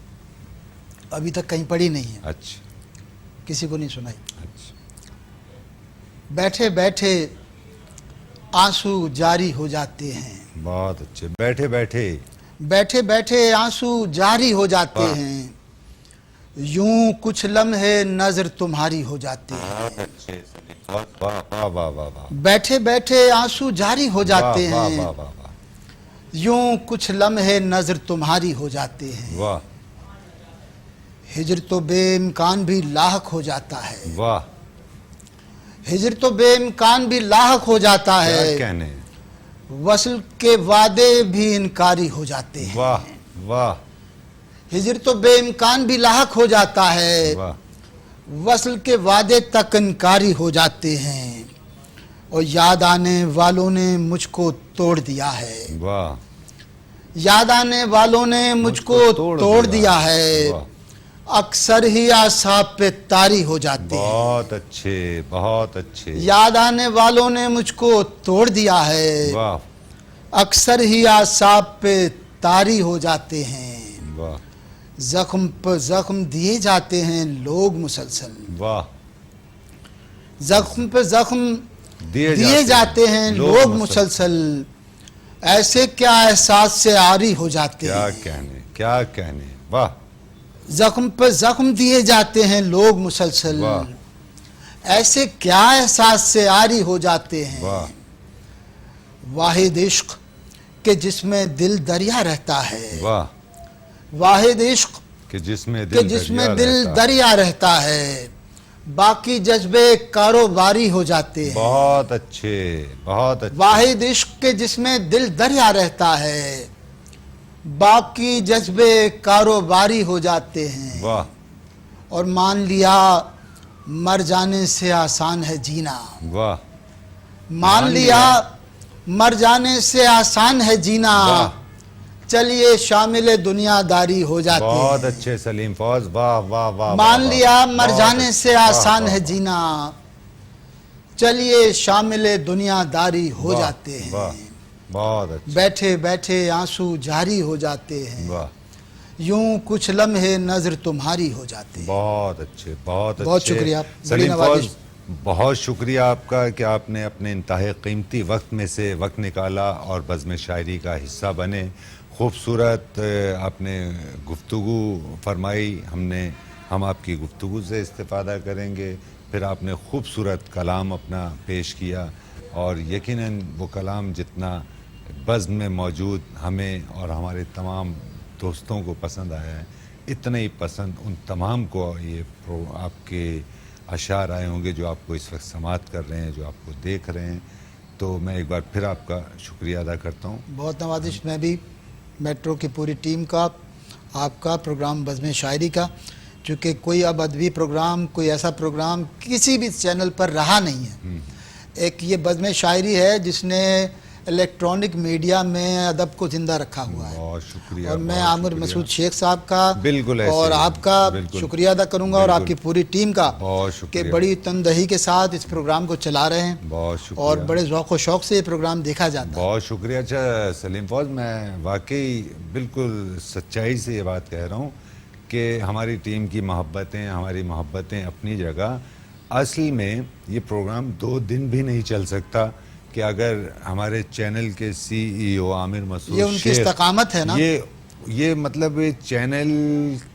अभी तक कहीं पढ़ी नहीं है, अच्छा किसी को नहीं सुनाई। अच्छा। बैठे बैठे आंसू जारी हो जाते हैं। बहुत अच्छे। बैठे बैठे बैठे बैठे आंसू जारी हो जाते वाह। हैं, यूं कुछ लम्हे नजर तुम्हारी हो जाते हैं। बहुत अच्छे सलीम फौज। वाह वाह वाह वाह वाह। बैठे बैठे आंसू जारी हो जाते वाह हैं, वाह वाह वाह। यूं कुछ लम्हे नजर तुम्हारी हो जाते हैं। वाह हिजर तो बेइम्कान भी लाहक हो जाता है। वाह। ہجر تو بے امکان بھی لاحق ہو جاتا کیا ہے، کہنے، وصل کے وعدے بھی انکاری ہو جاتے ہیں۔ واہ واہ ہجر تو بے امکان بھی لاحق ہو جاتا ہے، واہ، وصل کے وعدے تک انکاری ہو جاتے ہیں، اور یاد آنے والوں نے مجھ کو توڑ دیا ہے، واہ، یاد آنے والوں نے مجھ کو توڑ دیا ہے، واہ، اکثر ہی اعصاب پہ طاری ہو جاتے ہیں، بہت اچھے، بہت اچھے، یاد آنے والوں نے مجھ کو توڑ دیا ہے، واہ اکثر ہی اعصاب پہ طاری ہو جاتے ہیں، واہ زخم پر زخم دیے جاتے ہیں لوگ مسلسل، واہ، زخم پہ زخم دیے دیے جاتے ہیں لوگ مسلسل، ایسے کیا احساس سے عاری ہو جاتے کیا ہیں، کہنے، کیا کہنے، واہ زخم پہ زخم دیے جاتے ہیں لوگ مسلسل، واہ، ایسے کیا احساس سے عاری ہو جاتے ہیں، واہ، واحد عشق کہ جس میں دل دریا رہتا ہے، واہ، واحد عشق کہ جس میں کہ جس میں دل دریا رہتا ہے، باقی جذبے کاروباری ہو جاتے ہیں، بہت اچھے، بہت اچھے، واحد عشق کے جس میں دل دریا رہتا ہے، باقی جذبے کاروباری ہو جاتے ہیں، واہ اور مان لیا مر جانے سے آسان ہے جینا، واہ، مان لیا مر جانے سے آسان ہے جینا، واہ، چلیے شامل دنیا داری ہو جاتے بہت ہیں، اچھے سلیم فوز، واہ واہ واہ، مان واہ، لیا واہ، مر بہت جانے اچھے، سے واہ، آسان واہ، ہے واہ، جینا، چلیے شامل دنیا داری ہو واہ، جاتے ہیں، واہ، بہت اچھے، بیٹھے بیٹھے آنسو جاری ہو جاتے ہیں، واہ، یوں کچھ لمحے نظر تمہاری ہو جاتے ہیں۔ بہت اچھے، بہت اچھے، بہت شکریہ، بڑی سلیم نوازش۔ فوز، بہت شکریہ آپ کا کہ آپ نے اپنے انتہائی قیمتی وقت میں سے وقت نکالا اور بزم شاعری کا حصہ بنے، خوبصورت آپ نے گفتگو فرمائی، ہم آپ کی گفتگو سے استفادہ کریں گے، پھر آپ نے خوبصورت کلام اپنا پیش کیا، اور یقیناً وہ کلام جتنا بزم میں موجود ہمیں اور ہمارے تمام دوستوں کو پسند آیا ہے، اتنا ہی پسند ان تمام کو یہ آپ کے اشعار آئے ہوں گے جو آپ کو اس وقت سماعت کر رہے ہیں، جو آپ کو دیکھ رہے ہیں۔ تو میں ایک بار پھر آپ کا شکریہ ادا کرتا ہوں۔ بہت نوازش میں بھی میٹرو کی پوری ٹیم کا، آپ کا پروگرام بزم شاعری کا، چونکہ کوئی اب ادبی پروگرام، کوئی ایسا پروگرام کسی بھی چینل پر رہا نہیں ہے، ایک یہ بزم شاعری ہے جس نے الیکٹرانک میڈیا میں ادب کو زندہ رکھا ہوا ہے، بہت شکریہ، اور میں بہت عامر شکریہ، مسعود شیخ صاحب کا بالکل ایسے اور ہی، آپ کا بالکل، شکریہ ادا کروں گا، اور آپ بالکل، کی پوری ٹیم کا بہت کہ شکریہ، بڑی تندہی کے ساتھ اس پروگرام کو چلا رہے ہیں، بہت شکریہ، اور بڑے ذوق و شوق سے یہ پروگرام دیکھا جاتا ہے۔ بہت شکریہ۔ اچھا سلیم فوز، میں واقعی بالکل سچائی سے یہ بات کہہ رہا ہوں کہ ہماری ٹیم کی محبتیں، ہماری محبتیں اپنی جگہ، اصل میں یہ پروگرام 2 دن بھی نہیں چل سکتا کہ اگر ہمارے چینل کے سی ای او عامر مسعود یہ ان کی استقامت ہے نا، یہ مطلب چینل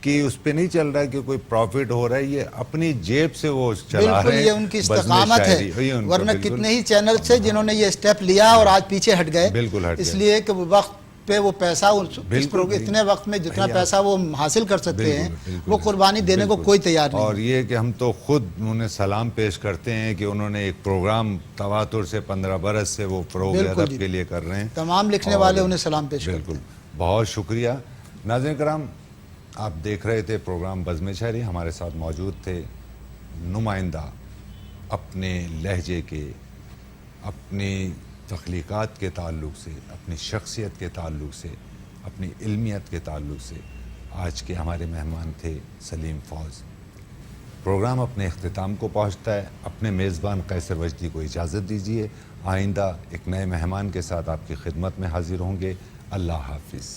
کی اس پہ نہیں چل رہا ہے کہ کوئی پروفٹ ہو رہا ہے، یہ اپنی جیب سے وہ چلا رہے بالکل ہیں، یہ ان کی بزم استقامت شاعری، ہے، یہ ان کا ورنہ بالکل، کتنے ہی چینل سے جنہوں نے یہ سٹیپ لیا اور آج پیچھے ہٹ گئے، بالکل ہٹ اس گئے، لیے کہ وہ وقت پہ وہ پیسہ بالکل، اتنے وقت میں جتنا بھیا، پیسہ وہ حاصل کر سکتے ہیں بالکل، وہ قربانی دینے کو بالکل، کوئی تیار نہیں اور یہ کہ ہم تو خود انہیں سلام پیش کرتے ہیں کہ انہوں نے ایک پروگرام تواتر سے 15 برس سے وہ فروغ بالکل ادب جی، کے لیے کر رہے ہیں، تمام لکھنے اور والے انہیں سلام پیش کرتے بالکل، ہیں۔ بہت شکریہ۔ ناظرین کرام، آپ دیکھ رہے تھے پروگرام بزم شاعری، ہمارے ساتھ موجود تھے نمائندہ اپنے لہجے کے، اپنی تخلیقات کے تعلق سے، اپنی شخصیت کے تعلق سے، اپنی علمیت کے تعلق سے آج کے ہمارے مہمان تھے سلیم فوز۔ پروگرام اپنے اختتام کو پہنچتا ہے، اپنے میزبان قیصر وجدی کو اجازت دیجیے، آئندہ ایک نئے مہمان کے ساتھ آپ کی خدمت میں حاضر ہوں گے۔ اللہ حافظ۔